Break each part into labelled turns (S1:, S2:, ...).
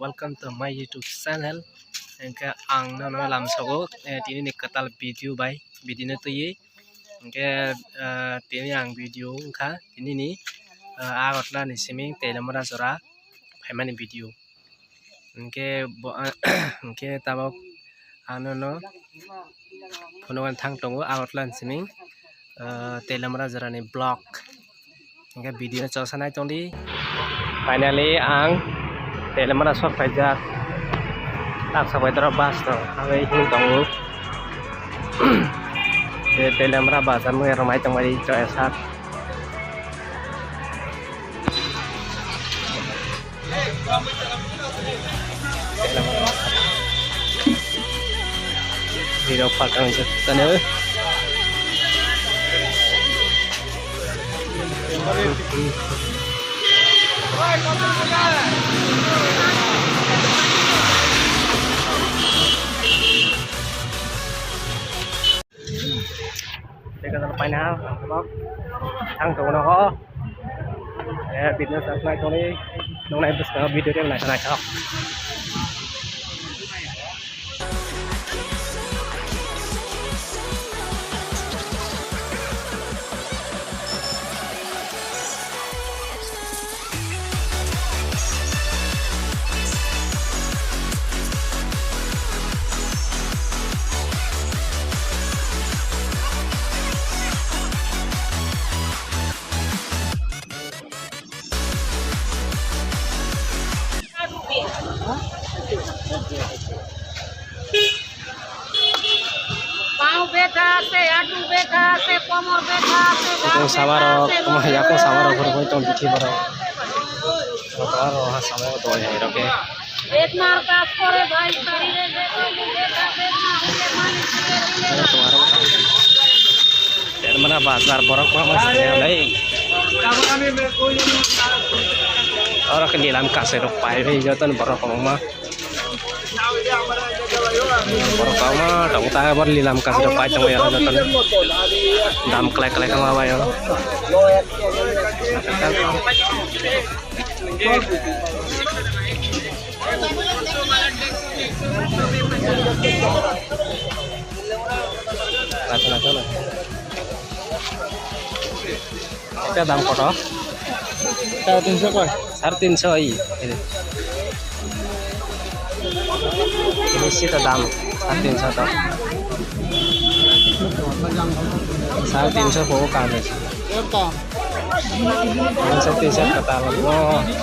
S1: Welcome to my YouTube channel. Engke ang nono lam sago tini ni katal video by video na tuyi. Engke tini ang video engka tini ni agot la ni siming telemara sora pemani video. Engke engke tabok ang nono punuan thang tongo agot la siming telemara sora ni blog. Engke video na chosanai tongdi. Finally ang telemara sor fajar. Tak sampai terbas tuh, aku ingin tahu. Di telemara bahasan mengenai ramai tempat di Coesak. Di dapat kami sana. Đây là bài nào thằng tụi nó có business này trong đây lúc này video này này không Kung sawaro kumaya kung sawaro ko itong dikhi baro sawaro ha samo to hai roke ek markas kore bhai sarire dekho dekha तुम्हारा तेलमरा बाजार बरक मस्त है और के नीलाम कासे रो पाए भी जतन बरक मा बरक मा डंगता बर नीलाम कासे रो पाए तंग यार जतन दाम क्ले क्ले का मा यो Nasional. Itu dalam kotor. 350 kok. 350 ini. Ini sih dalam 350 toh. 350 bawa kami. Berapa? 350 kata lo.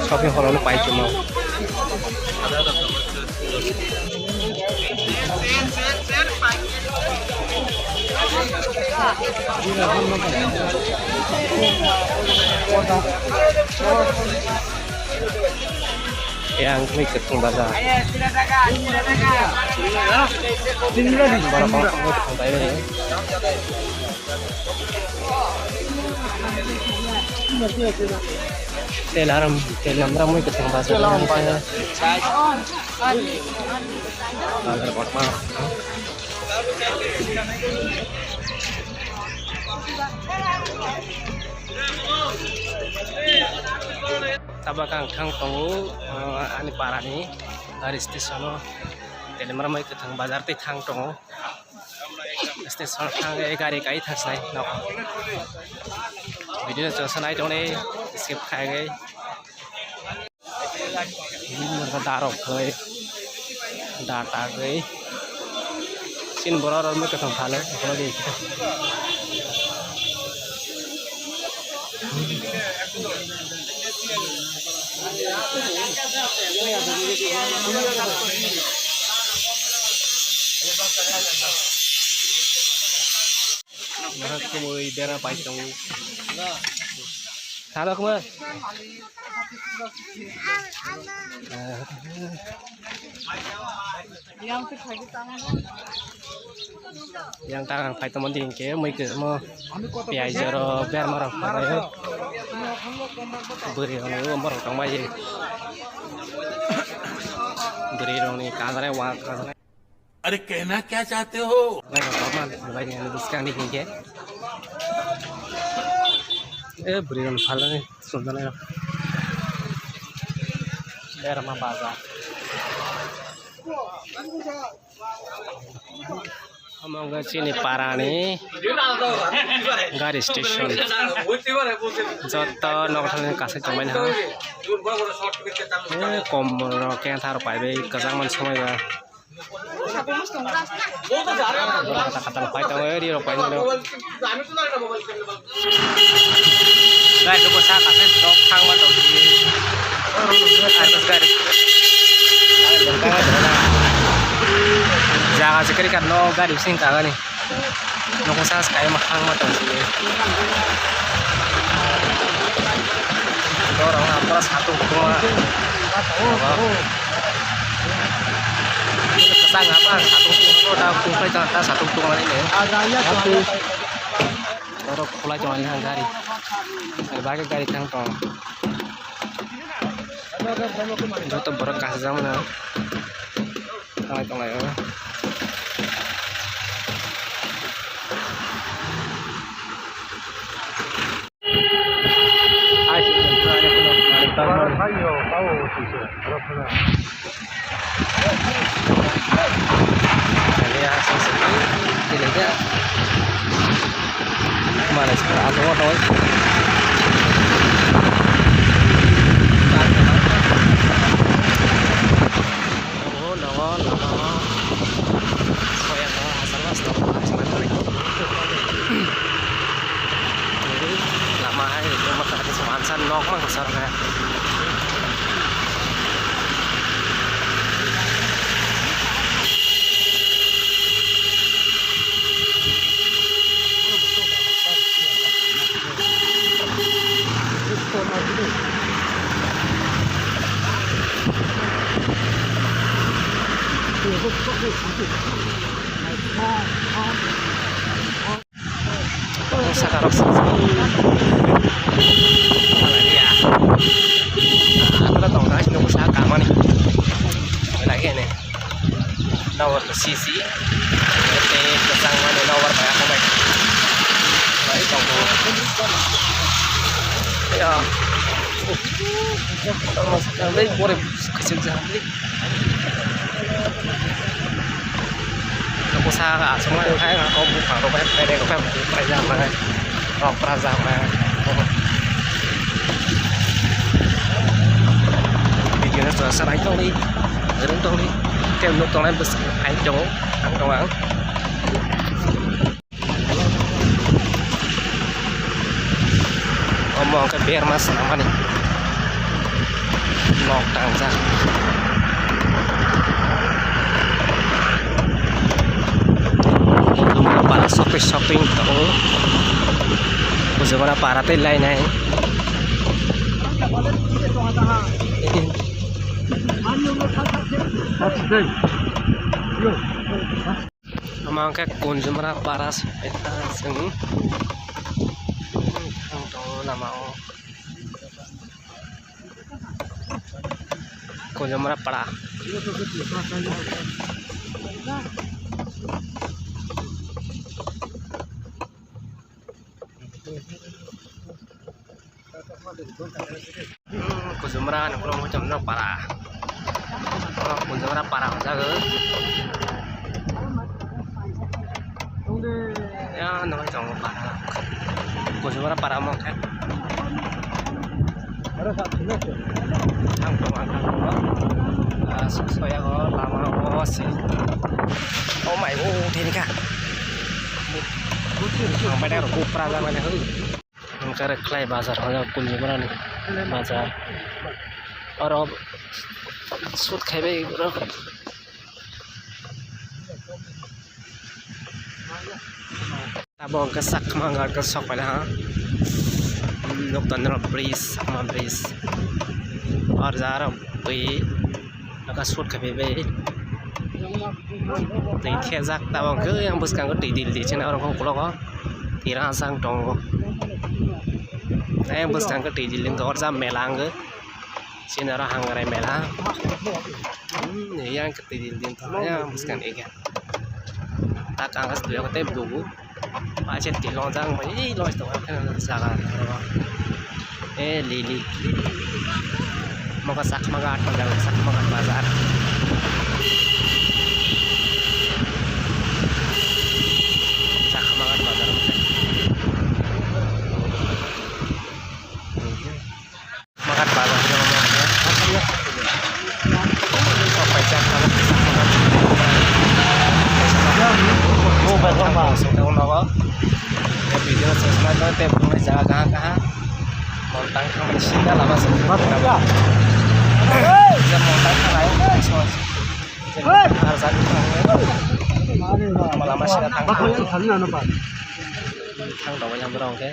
S1: Shopping hall lu pai cuma. Yang may ketong baza. Telamra may ketong baza. Tabakang kang tahu ani parani dari stesen telemara mai ke thang bazar te thang tahu stesen thang gari kai thang sai nak video chosan ai tahu ni skip khai gai ini mereka darok gai data gai sin boror mai ke thang phale kalau di Kemudian daerah Paitong. Halo kemudian. Yang tangan Paitong mending ke, mungkin mau piajar biar marah marah. Beri orang marah orang bayi. Beri orang ni kasarnya wah kasarnya.
S2: अरे कहना क्या चाहते हो?
S1: बड़ी फाल सुंदर Dharma Bazar. Among sini parani gari station. Joto nokthani kase chomai ha. Komro keng thar pai be kajang man somai ba. Kata-kata pai tahu di ropai ni. Guys, tu pasal kase drop thang ma tahu di. Atas gari. Jaga sekali kan no gari sing kaga ni. No kusas kayak mahang mah tahu sih. Orang apa satu dua. Kesang apa satu dua dah kumpai jangan satu dua ini. Satu. Orang pula jangan hang gari. Berbagai gari kantong. Joto berkas zaman. Tengah ya. Kemana sekarang atau apa? Oh, no. Soya no, masalah stop sebenarnya. Jadi lama aja cuma tadi semansan nok mah besarnya. Sakarok ya. Aku tahu nggak sih usaha kamu nih. Lagi nih. Nomor sisi. Nanti kesang mana nomor banyak kamu. Baik kamu. Ya. Terus sampai boleh kecil sekali. Usaha semua hai kau buka kau pede kau pede mana kau peraza mana video nó sẽ đánh tông đi đứng tông đi kêu nó tông lên bớt hai chỗ ăn đồ ăn ngomong ke biar mas nama nih log tangsa para shopping tahu bagaimana para lain nih memang kayak konsumer para sepeda seng tahu nama konsumer para Kuzumra nak pulang macam nak parah. Kuzumra parah macam tu. Ya, nak macam parah. Kuzumra parah macam. Ang soya ko lama si. Oh my god, ini kah? Ang mana aku peraga mana tu? Angkara klay bazar hoja kunjumra ni bazar. और अब सुध खाइबे अब के सक मंगा के सक पहले हां लोग तंद्र ब्रिज सकमा ब्रिज और जा रहा पे का सुध खाइबे ते थे जाक तब के yang buskan ko di di chena orang ko ko tira sang tong yang buskan ko di di ling ko za melang ke sini orang hanggarai merah, yang ketidiin tuanya buskan ikan. Tak angkat dua kota bulu, macet di lonjang, ini lonjang tu kan sangat. Lili, Maka Sakmagat Bazar, Sakmagat Bazar. Sakmagat Bazar. Magat Bazar namanya. Sampai Sakmagat. Oh, betul Pak. Sudah udah. Ya video sesama nanti punya jaga kah? Montang kami di sini lama sempat. Bisa montang lain semua. Harus ada lama sih datang. Tang tahu yang berong ke?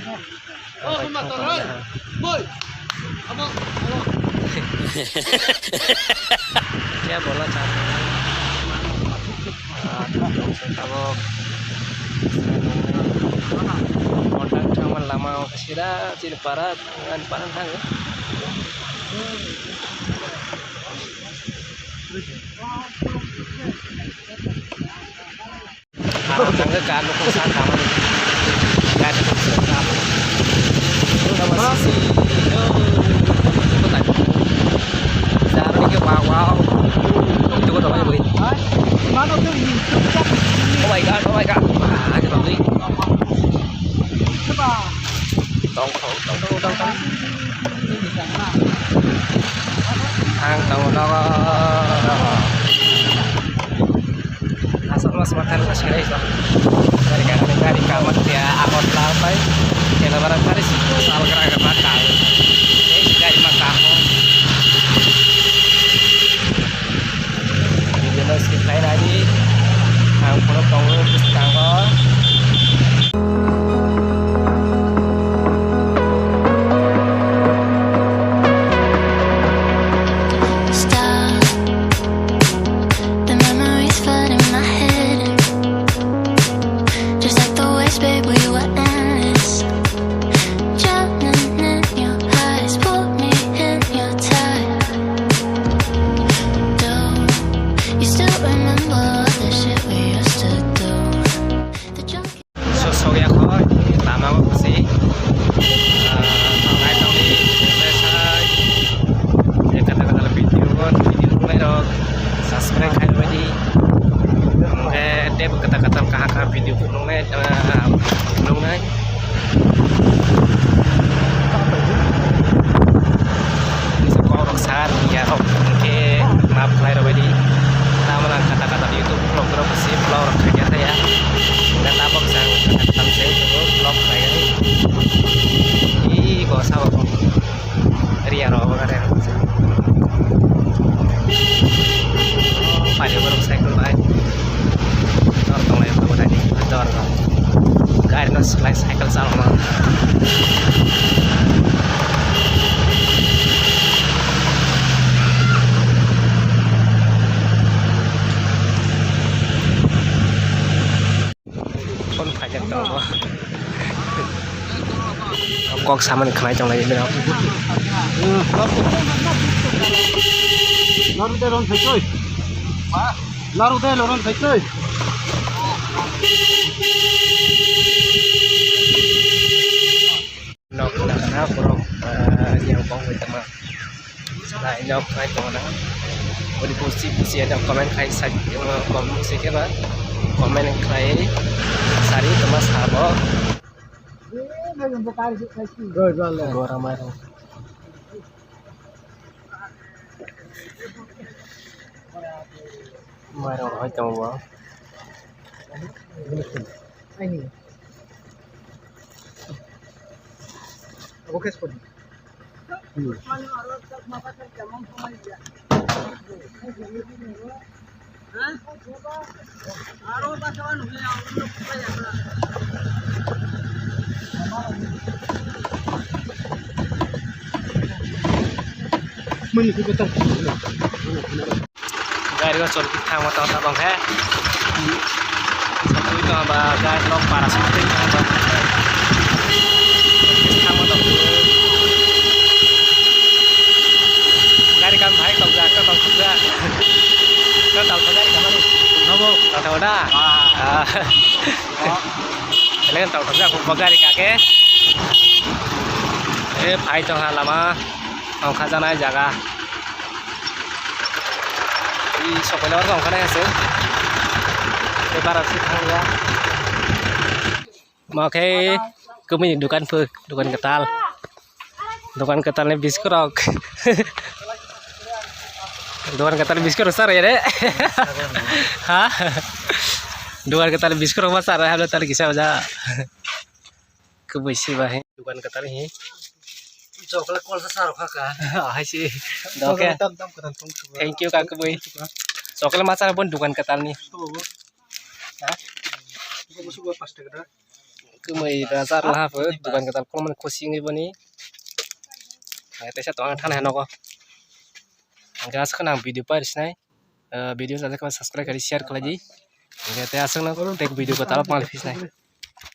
S1: Ya bola cantik. Montang cuma lama kesida tidak parat dengan paran tang. Tangga kan urusan kamu nggak ada urusan kamu itu nama sisi itu tadi cari ke bawah itu kok namanya beli oh my god wah aja beli tong asal mas makan mas kira itu dari kamar dia akot lantai dia lebaran hari soal gerak bakal ini dari makamu di jelas kita lain lagi ang pulau tonggo pustanggo kata-kata kahaka video belum naik bisa kau roksan ya oke maaf lahir wedi nama kata-kata di YouTube vlog berapa sih vlog kerja ya dan apa bisa kata-kata saya itu vlog kayak ini kok sawo ria roh kan pada baru cycle baik tong lain apa tadi dor gak ada cycle sama pun pajak tau kok sama nih kena trong lain đâu
S3: laru deh loron phải
S1: nok na bro yang bong với teman selain nok kai to na boleh pusi ada komen kai sa komen sih ke ba komen kai sari teman sabo
S3: rồi
S1: gua ramai dong mai dong hai tong ba
S3: ini oke sekali
S1: गाड़ी को चल के था मत आता बंग है सतुई तो बा गाड़ी लोग पारा सकते हैं तो था मत गाड़ी काम भाई तब जा कर तब जा कर tàu gaड़ी काम đi không tàu dah lên tàu ra cũng có gaड़ी cả cái भाई तो हाँ lama ông khá ra này jaga सकाल और ओंखारनाय आसो बारा सि थांला माखाय गोमै दुकान ketal nih biskut rok dukan ketal biskut besar ya deh hah dukan ketal biskut rok besar ya udah tadi kisah aja kebisi bahe dukan ketal ini
S3: Coklat kol sesar kakak.
S1: ah sih oke thank you kak kebui coklat masalah pun dukan ketal nih kemai dasar lah apa dukan ketal kalau kucing ini bani Saya satu orang tanah noko. Angka sekarang video paris nai. Video saja kalau subscribe kali share kalau lagi. Angka asal noko tek video ketal paling habis nai.